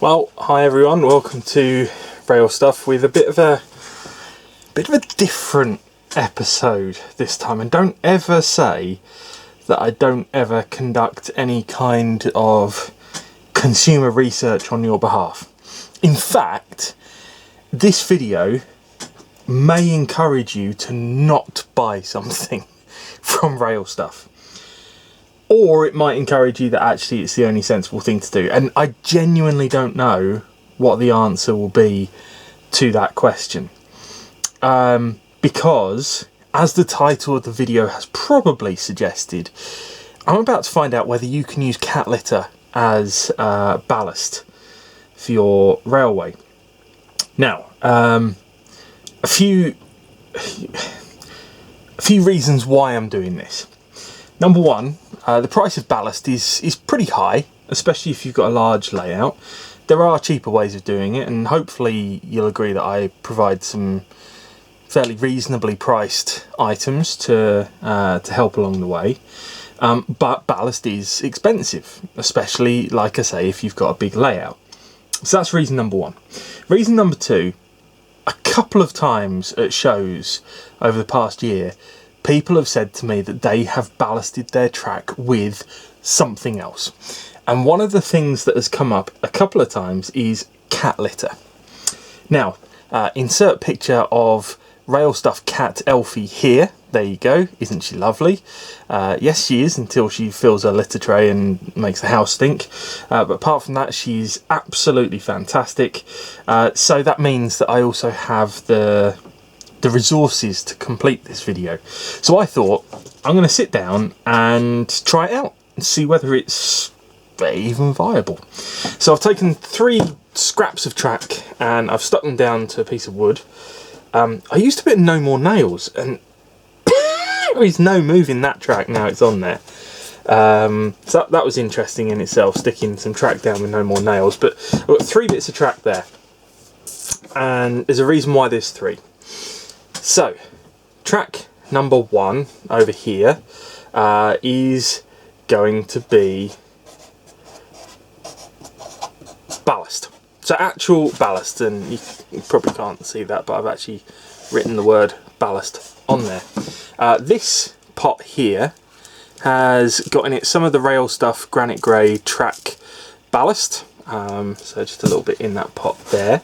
Well, hi everyone, welcome to Rail Stuff with a bit of a different episode this time. And don't ever say that I don't ever conduct any kind of consumer research on your behalf. In fact, this video may encourage you to not buy something from Rail Stuff. Or it might encourage you that actually it's the only sensible thing to do. And I genuinely don't know what the answer will be to that question. Because, as the title of the video has probably suggested, I'm about to find out whether you can use cat litter as ballast for your railway. Now, a few reasons why I'm doing this. Number one, the price of ballast is pretty high, especially if you've got a large layout. There are cheaper ways of doing it, and hopefully you'll agree that I provide some fairly reasonably priced items to help along the way. But ballast is expensive, especially, like I say, if you've got a big layout. So that's reason number one. Reason number two, a couple of times at shows over the past year, people have said to me that they have ballasted their track with something else. And one of the things that has come up a couple of times is cat litter. Now, insert picture of Rail Stuff cat Elfie here. There you go. Isn't she lovely? Yes, she is, until she fills her litter tray and makes the house stink. But apart from that, she's absolutely fantastic. So that means that I also have the resources to complete this video. So I thought I'm going to sit down and try it out and see whether it's even viable. So I've taken 3 scraps of track and I've stuck them down to a piece of wood. I used a bit of No More Nails, and there is no moving that track now it's on there. So that was interesting in itself, sticking some track down with No More Nails. But I've got 3 bits of track there, and there's a reason why there's 3. So, track number 1 over here is going to be ballast. So actual ballast, and you probably can't see that, but I've actually written the word ballast on there. This pot here has got in it some of the Rail Stuff Granite Grey track ballast. So just a little bit in that pot there.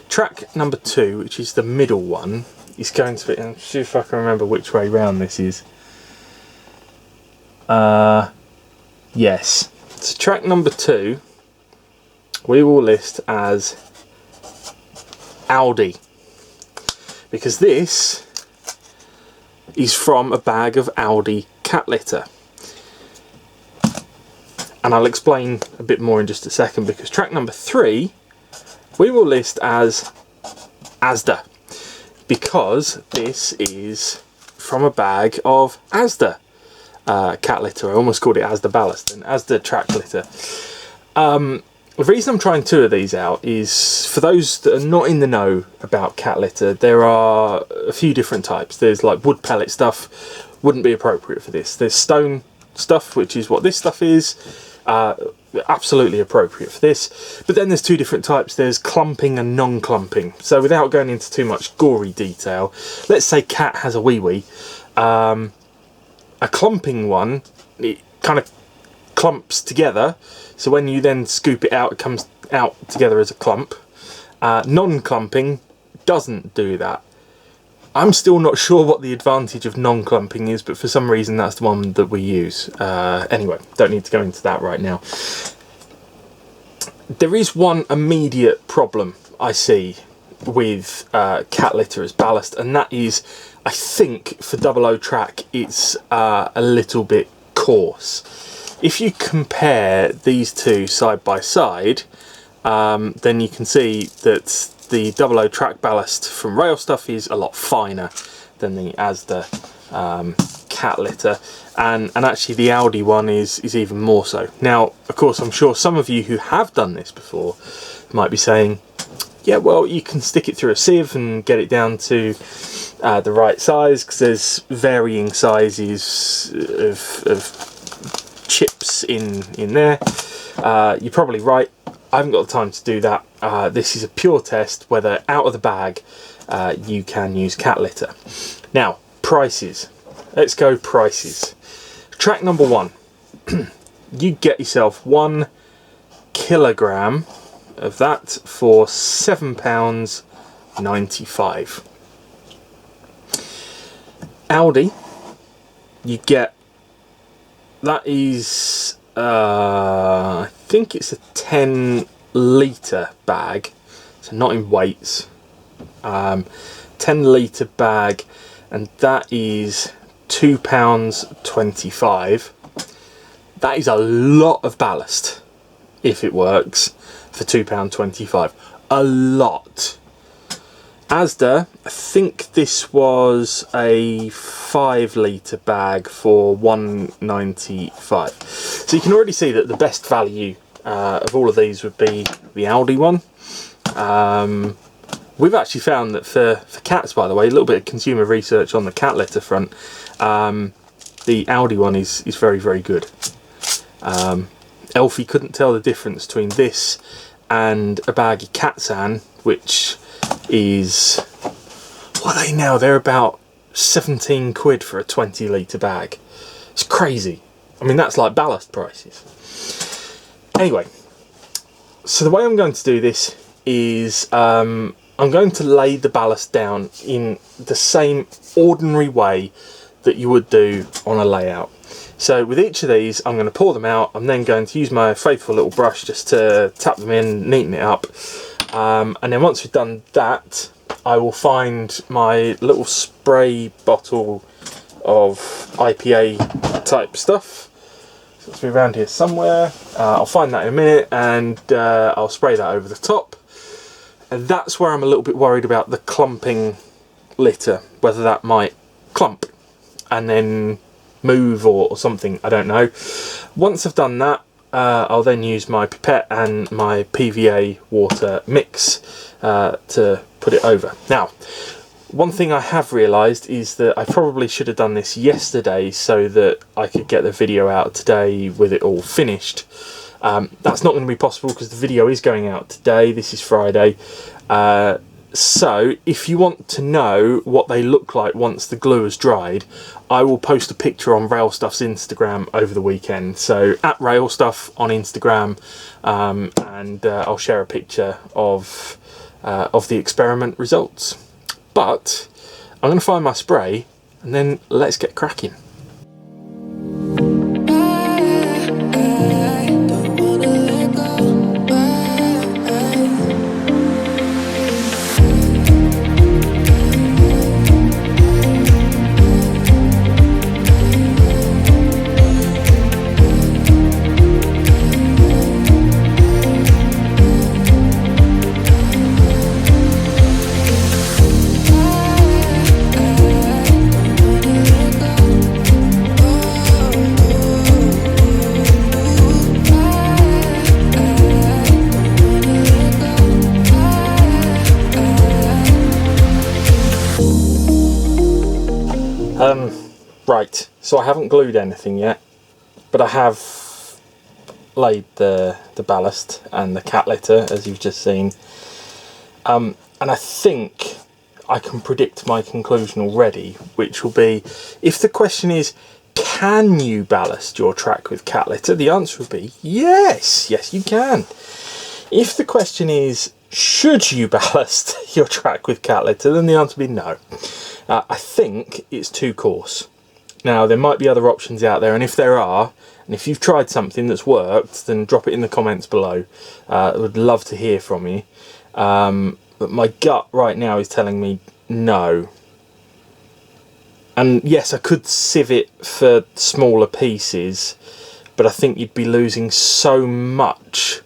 Track number 2, which is the middle one, is going to be, and see if I can remember which way round this is. Yes. So track number 2 we will list as Aldi, because this is from a bag of Aldi cat litter. And I'll explain a bit more in just a second, because track number 3 we will list as Asda, because this is from a bag of Asda cat litter. I almost called it Asda ballast and Asda track litter. The reason I'm trying 2 of these out is, for those that are not in the know about cat litter, there are a few different types. There's like wood pellet stuff, wouldn't be appropriate for this. There's stone stuff, which is what this stuff is, absolutely appropriate for this. But then there's 2 different types. There's clumping and non-clumping. So without going into too much gory detail, let's say cat has a wee-wee. A clumping one, it kind of clumps together, so when you then scoop it out, it comes out together as a clump. Non-clumping doesn't do that. I'm still not sure what the advantage of non-clumping is, but for some reason that's the one that we use. Anyway, don't need to go into that right now. There is one immediate problem I see with cat litter as ballast, and that is, I think for 00 track it's a little bit coarse. If you compare these 2 side by side, then you can see that the 00 track ballast from Rail Stuff is a lot finer than the Asda cat litter, and actually the Aldi one is even more so. Now, of course, I'm sure some of you who have done this before might be saying, yeah, well, you can stick it through a sieve and get it down to the right size, because there's varying sizes of chips in there. You're probably right. I haven't got the time to do that. This is a pure test whether out of the bag you can use cat litter. Now, prices. Let's go prices. Track number 1. You get yourself 1 kilogram of that for £7.95. Aldi, you get, that is I think it's a 10 litre bag, so not in weights, 10 litre bag, and that is £2.25. That is a lot of ballast if it works for £2.25. A lot. Asda, I think this was a 5 litre bag for £1.95. So you can already see that the best value of all of these would be the Aldi one. We've actually found that for cats, by the way, a little bit of consumer research on the cat litter front, the Aldi one is very, very good. Elfie couldn't tell the difference between this and a bag of Catsan, which is, what are they now? They're about 17 quid for a 20 litre bag. It's crazy. I mean, that's like ballast prices. Anyway, so the way I'm going to do this is I'm going to lay the ballast down in the same ordinary way that you would do on a layout. So with each of these, I'm going to pour them out. I'm then going to use my faithful little brush just to tap them in, neaten it up. And then once we've done that, I will find my little spray bottle of IPA type stuff. So it's around here somewhere. I'll find that in a minute, and I'll spray that over the top. And that's where I'm a little bit worried about the clumping litter, whether that might clump and then move or something, I don't know. Once I've done that, I'll then use my pipette and my PVA water mix to put it over. Now, one thing I have realised is that I probably should have done this yesterday so that I could get the video out today with it all finished. That's not going to be possible because the video is going out today. This is Friday. So if you want to know what they look like once the glue has dried, I will post a picture on Railstuff's Instagram over the weekend. So at Railstuff on Instagram, and I'll share a picture of the experiment results. But I'm going to find my spray and then let's get cracking. Right, so I haven't glued anything yet, but I have laid the ballast and the cat litter, as you've just seen. And I think I can predict my conclusion already, which will be, if the question is, can you ballast your track with cat litter? The answer would be yes, yes you can. If the question is, should you ballast your track with cat litter, then the answer would be no. I think it's too coarse. Now, there might be other options out there, and if there are, and if you've tried something that's worked, then drop it in the comments below. I would love to hear from you. But my gut right now is telling me no. And yes, I could sieve it for smaller pieces, but I think you'd be losing so much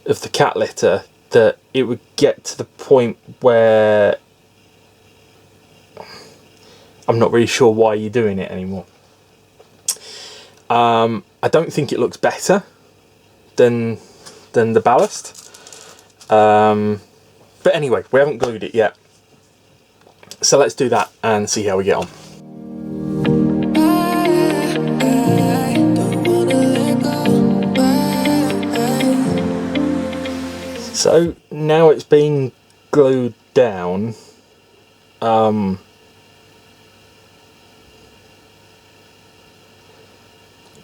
of the cat litter that it would get to the point where I'm not really sure why you're doing it anymore. I don't think it looks better than the ballast. But anyway, we haven't glued it yet. So let's do that and see how we get on. So now it's being glued down.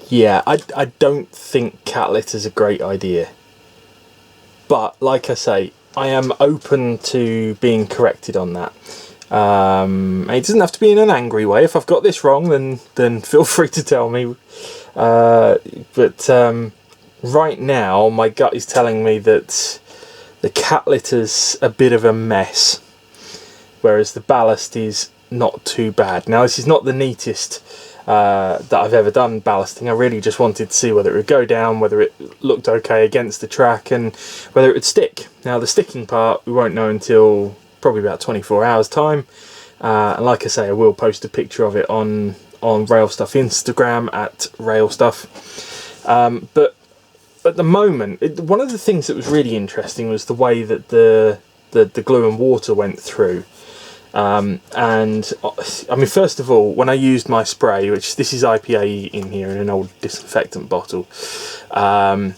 Yeah, I don't think cat litter is a great idea. But like I say, I am open to being corrected on that. It doesn't have to be in an angry way. If I've got this wrong, then feel free to tell me. But right now, my gut is telling me that the cat litter's a bit of a mess, whereas the ballast is not too bad. Now, this is not the neatest that I've ever done ballasting. I really just wanted to see whether it would go down, whether it looked okay against the track, and whether it would stick. Now, the sticking part we won't know until probably about 24 hours time, and like I say, I will post a picture of it on Rail Stuff Instagram at Rail Stuff. But at the moment, one of the things that was really interesting was the way that the glue and water went through. And I mean, first of all, when I used my spray, which this is IPA in here in an old disinfectant bottle, I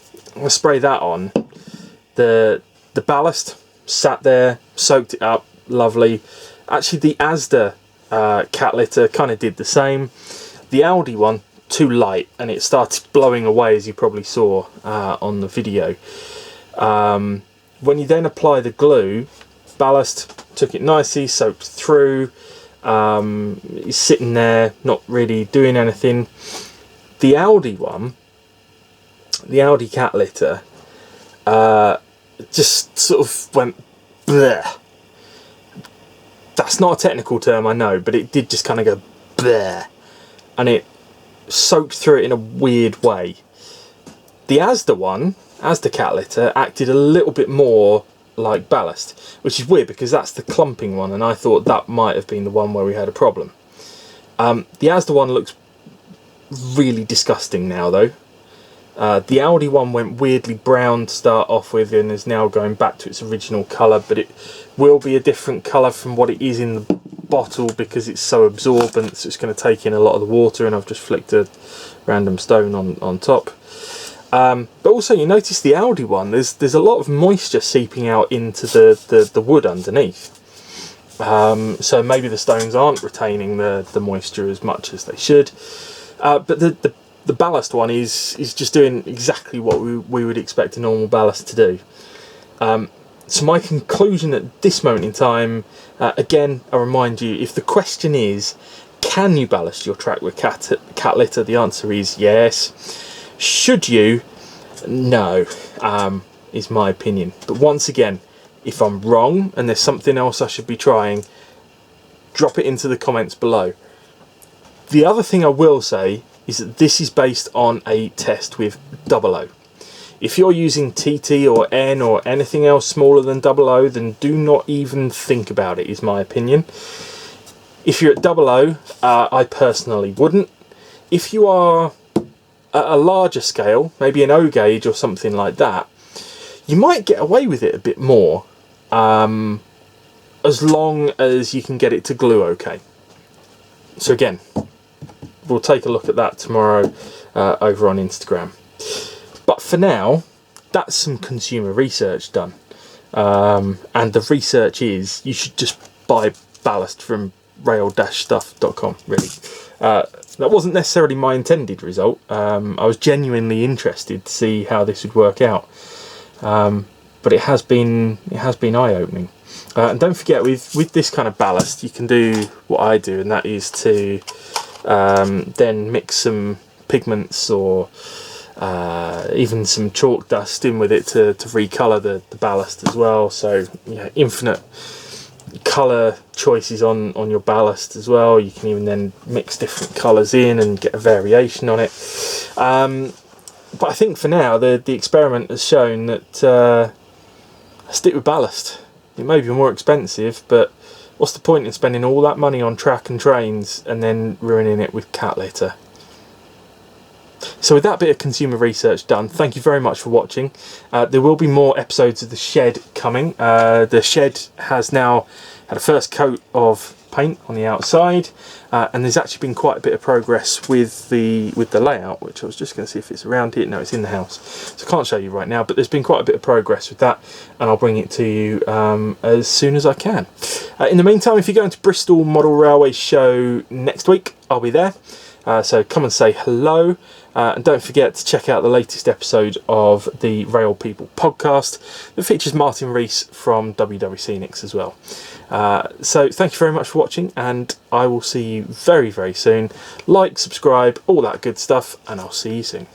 spray that on. The ballast sat there, soaked it up, lovely. Actually, the Asda cat litter kind of did the same. The Aldi one, too light, and it started blowing away, as you probably saw on the video. When you then apply the glue, ballast took it nicely, soaked through. It's sitting there, not really doing anything. The Aldi one, the Aldi cat litter, just sort of went bleh. That's not a technical term, I know, but it did just kind of go bleh, and it soaked through it in a weird way. The Asda one, Asda cat litter, acted a little bit more like ballast, which is weird because that's the clumping one, and I thought that might have been the one where we had a problem. The Asda one looks really disgusting now though. The Aldi one went weirdly brown to start off with and is now going back to its original colour, but it will be a different colour from what it is in the bottle because it's so absorbent, so it's going to take in a lot of the water, and I've just flicked a random stone on top. But also, you notice the Aldi one, there's a lot of moisture seeping out into the wood underneath. So maybe the stones aren't retaining the moisture as much as they should. But the ballast one is just doing exactly what we would expect a normal ballast to do. So my conclusion at this moment in time, again, I remind you, if the question is, can you ballast your track with cat litter? The answer is yes. Should you? No, is my opinion. But once again, if I'm wrong and there's something else I should be trying, drop it into the comments below. The other thing I will say is that this is based on a test with 00. If you're using TT or N or anything else smaller than 00, then do not even think about it, is my opinion. If you're at 00, I personally wouldn't. If you are at a larger scale, maybe an O gauge or something like that, you might get away with it a bit more, as long as you can get it to glue okay. So again, we'll take a look at that tomorrow over on Instagram. But for now, that's some consumer research done. And the research is, you should just buy ballast from rail-stuff.com, really. That wasn't necessarily my intended result. I was genuinely interested to see how this would work out. But it has been eye-opening. And don't forget, with this kind of ballast, you can do what I do, and that is to then mix some pigments or even some chalk dust in with it to recolour the ballast as well. So, you know, infinite colour choices on your ballast as well. You can even then mix different colours in and get a variation on it. But I think for now the experiment has shown that stick with ballast. It may be more expensive, but what's the point in spending all that money on track and trains and then ruining it with cat litter? So with that bit of consumer research done, thank you very much for watching. There will be more episodes of The Shed coming. The Shed has now had a first coat of paint on the outside, and there's actually been quite a bit of progress with the layout, which I was just going to see if it's around here. No, it's in the house, so I can't show you right now, but there's been quite a bit of progress with that, and I'll bring it to you as soon as I can. In the meantime, if you're going to Bristol Model Railway Show next week, I'll be there, so come and say hello. And don't forget to check out the latest episode of the Rail People podcast that features Martin Rees from WW Scenics as well. So thank you very much for watching, and I will see you very, very soon. Like, subscribe, all that good stuff, and I'll see you soon.